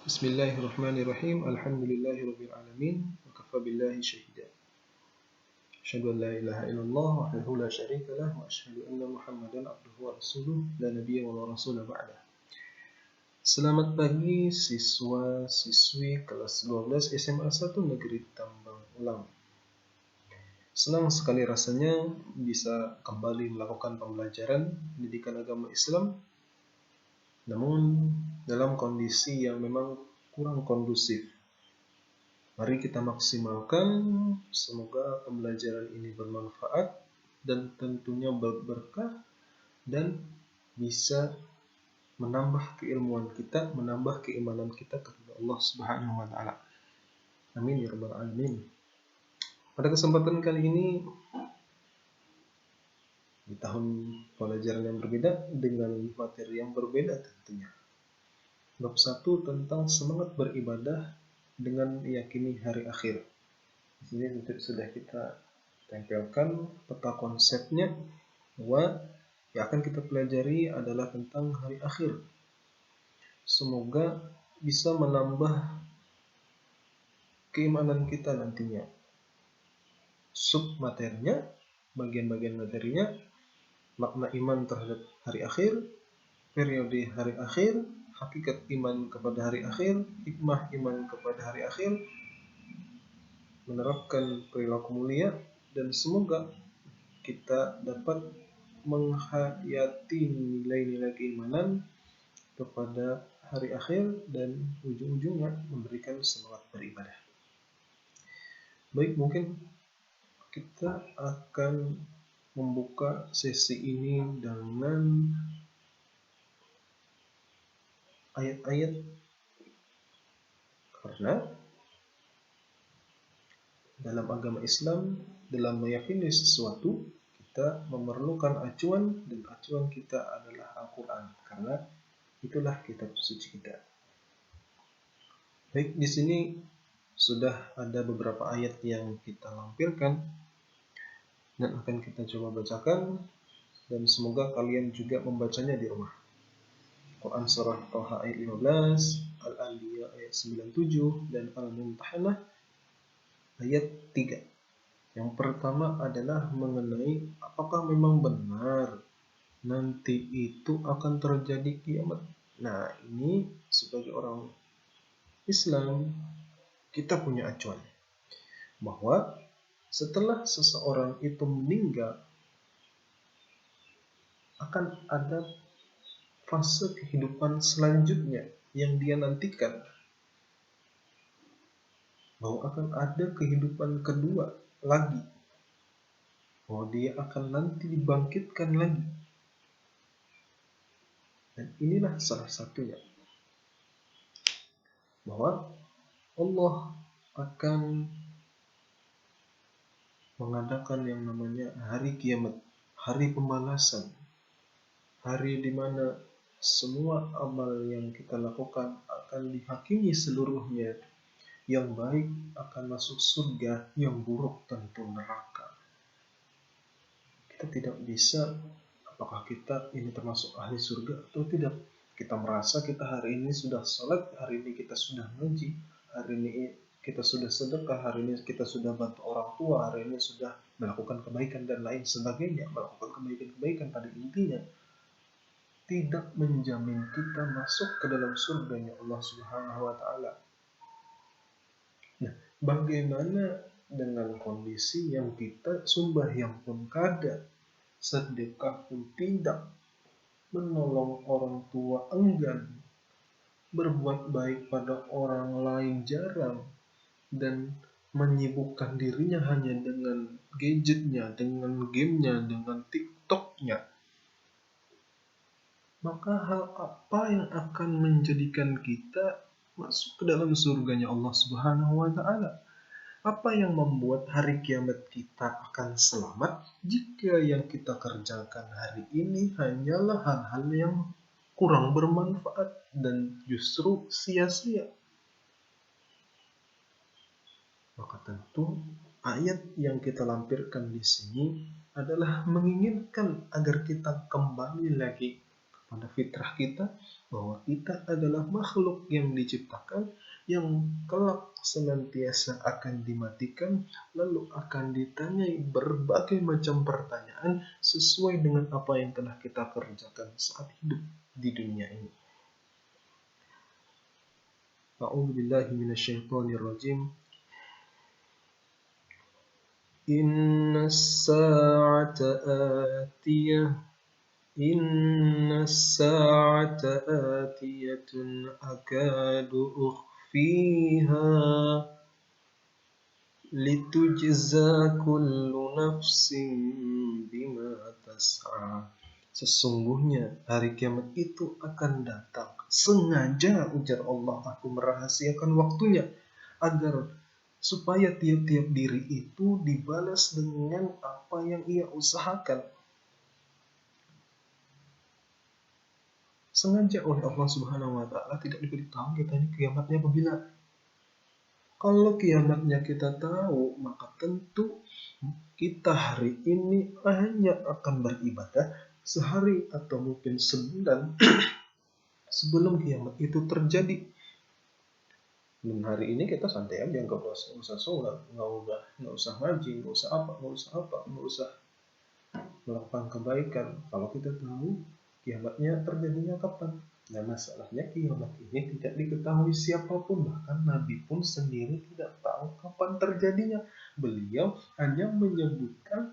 Bismillahirrahmanirrahim. Alhamdulillahirabbil alamin. Wa kafa billahi shahida. Asyhadu an la ilaha illallah wahdahu la syarika lah wa asyhadu anna Muhammadan abduhu wa rasuluh la nabiyya wa la rasula ba'da. Selamat pagi siswa-siswi kelas 12 SMA 1 Negeri Tambang Ulang. Senang sekali rasanya bisa kembali melakukan pembelajaran pendidikan agama Islam, namun dalam kondisi yang memang kurang kondusif. Mari kita maksimalkan, semoga pembelajaran ini bermanfaat dan tentunya berkah dan bisa menambah keilmuan kita, menambah keimanan kita kepada Allah Subhanahu wa taala. Amin ya rabbal alamin. Pada kesempatan kali ini di tahun pelajaran yang berbeda dengan materi yang berbeda tentunya. Bab 1 tentang semangat beribadah dengan meyakini hari akhir. Di sini sudah kita tempelkan peta konsepnya bahwa yang akan kita pelajari adalah tentang hari akhir. Semoga bisa menambah keimanan kita nantinya. Sub materinya, bagian-bagian materinya, makna iman terhadap hari akhir, periode hari akhir, hakikat iman kepada hari akhir, hikmah iman kepada hari akhir, menerapkan perilaku mulia, dan semoga kita dapat menghayati nilai-nilai keimanan kepada hari akhir dan ujung-ujungnya memberikan semangat beribadah. Baik, mungkin kita akan membuka sesi ini dengan ayat-ayat, karena dalam agama Islam, dalam meyakini sesuatu, kita memerlukan acuan, dan acuan kita adalah Al-Quran, karena itulah kitab suci kita. Baik, di sini sudah ada beberapa ayat yang kita lampirkan dan akan kita coba bacakan, dan semoga kalian juga membacanya di rumah. Quran surah Taha ayat 15, Al-Anbiya ayat 97, dan Al-Mumtahanah ayat 3. Yang pertama adalah mengenai apakah memang benar nanti itu akan terjadi kiamat. Nah, ini sebagai orang Islam kita punya acuan bahwa setelah seseorang itu meninggal akan ada fase kehidupan selanjutnya yang dia nantikan, bahwa akan ada kehidupan kedua lagi, bahwa dia akan nanti dibangkitkan lagi. Dan inilah salah satunya, bahwa Allah akan mengadakan yang namanya hari kiamat, hari pembalasan, hari di mana semua amal yang kita lakukan akan dihakimi seluruhnya. Yang baik akan masuk surga, yang buruk tentu neraka. Kita tidak bisa, apakah kita ini termasuk ahli surga atau tidak. Kita merasa kita hari ini sudah sholat, hari ini kita sudah ngaji, hari ini kita sudah sedekah, hari ini kita sudah bantu orang tua, hari ini sudah melakukan kebaikan dan lain sebagainya. Melakukan kebaikan-kebaikan pada intinya tidak menjamin kita masuk ke dalam surganya Allah Subhanahu wa taala. Nah, bagaimana dengan kondisi yang kita sembahyang pun kada, sedekah pun tidak, menolong orang tua enggan, berbuat baik pada orang lain jarang, dan menyibukkan dirinya hanya dengan gadgetnya, dengan gamenya, dengan TikToknya? Maka hal apa yang akan menjadikan kita masuk ke dalam surganya Allah Subhanahu wa taala? Apa yang membuat hari kiamat kita akan selamat jika yang kita kerjakan hari ini hanyalah hal-hal yang kurang bermanfaat dan justru sia-sia? Maka tentu ayat yang kita lampirkan di sini adalah menginginkan agar kita kembali lagi pada fitrah kita bahwa kita adalah makhluk yang diciptakan, yang kelak senantiasa akan dimatikan, lalu akan ditanyai berbagai macam pertanyaan sesuai dengan apa yang telah kita kerjakan saat hidup di dunia ini. A'udzubillahi minasyaitonirrajim. Inna as-sa'ata atiyah Inna as-sa'ata atiyatun akadu ukhfiha litujza kullu nafsin bima tas'a. Sesungguhnya hari kiamat itu akan datang. Sengaja, ujar Allah, aku merahasiakan waktunya agar supaya tiap-tiap diri itu dibalas dengan apa yang ia usahakan. Sengaja oleh Allah Subhanahu wa Ta'ala tidak diberitahu kita ini kiamatnya apabila. Kalau kiamatnya kita tahu, maka tentu kita hari ini hanya akan beribadah sehari atau mungkin sebulan sebelum kiamat itu terjadi. Dan hari ini kita santai aja, nggak usah sholat, nggak usah ngaji, nggak usah melakukan kebaikan. Kalau kita tahu kiamatnya terjadinya kapan. Nah, masalahnya kiamat ini tidak diketahui siapapun, bahkan Nabi pun sendiri tidak tahu kapan terjadinya. Beliau hanya menyebutkan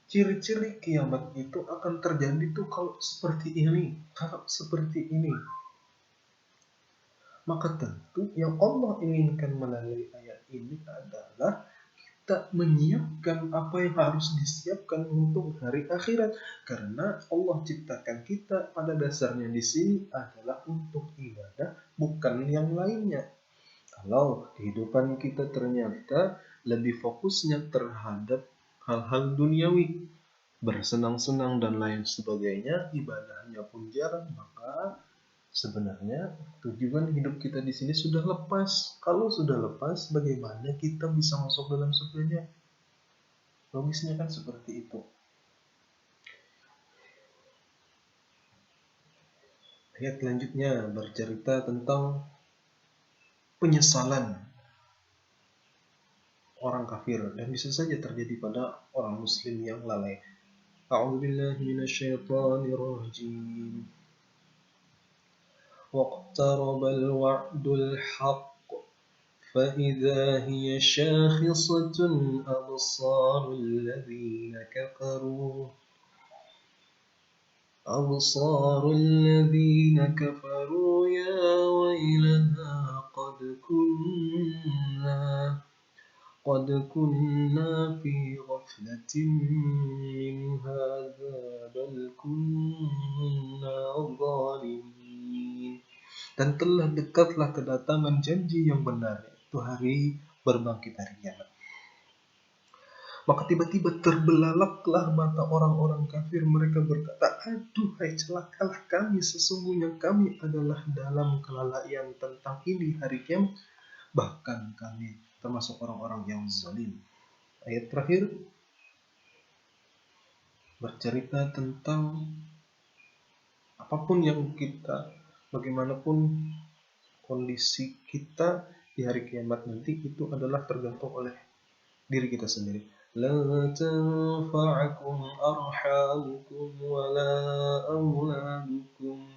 ciri-ciri kiamat itu akan terjadi tuh kalau seperti ini, Maka tentu yang Allah inginkan melalui ayat ini adalah kita menyiapkan apa yang harus disiapkan untuk hari akhirat. Karena Allah ciptakan kita pada dasarnya di sini adalah untuk ibadah, bukan yang lainnya. Kalau kehidupan kita ternyata lebih fokusnya terhadap hal-hal duniawi, bersenang-senang dan lain sebagainya, ibadahnya pun jarang, maka sebenarnya tujuan hidup kita di sini sudah lepas. Kalau sudah lepas, bagaimana kita bisa masuk dalam surganya? Logisnya kan seperti itu. Ayat selanjutnya bercerita tentang penyesalan orang kafir dan bisa saja terjadi pada orang muslim yang lalai. A'udzubillahi minasyaitonirrajim. واقترب الوعد الحق فإذا هي شاخصة أبصار الذين كفروا يا ويلنا قد كنا في غفلة من هذا بل كنا ظالمين. Dan telah dekatlah kedatangan janji yang benar, yaitu hari berbangkit hari kiamat. Maka tiba-tiba terbelalaklah mata orang-orang kafir. Mereka berkata, aduhai celakalah kami, sesungguhnya kami adalah dalam kelalaian tentang ini hari kiamat. Bahkan kami termasuk orang-orang yang zalim. Ayat terakhir bercerita tentang apapun yang kita, bagaimanapun kondisi kita di hari kiamat nanti, itu adalah tergantung oleh diri kita sendiri. La tanfa'akum arhamukum wala auladukum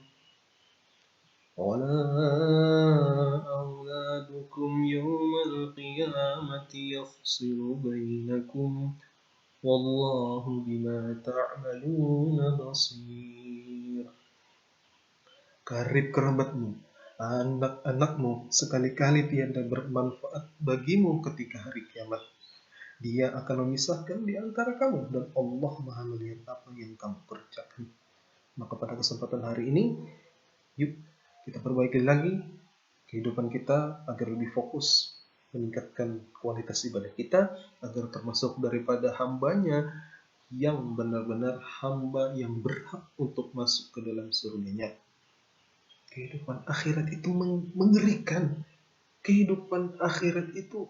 yawmal qiyamati yafsilu bainakum wallahu bima ta'maluna basir. Karib kerabatmu, anak-anakmu sekali-kali tiada bermanfaat bagimu ketika hari kiamat. Dia akan memisahkan di antara kamu dan Allah Maha melihat apa yang kamu kerjakan. Maka pada kesempatan hari ini, yuk kita perbaiki lagi kehidupan kita agar lebih fokus, meningkatkan kualitas ibadah kita, agar termasuk daripada hambanya yang benar-benar hamba yang berhak untuk masuk ke dalam surganya. Kehidupan akhirat itu mengerikan. Kehidupan akhirat itu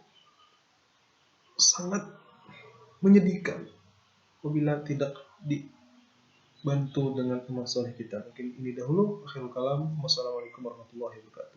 sangat menyedihkan apabila tidak bantu dengan amal soleh kita. Mungkin ini dahulu. Akhirul kalam. Wassalamualaikum warahmatullahi wabarakatuh.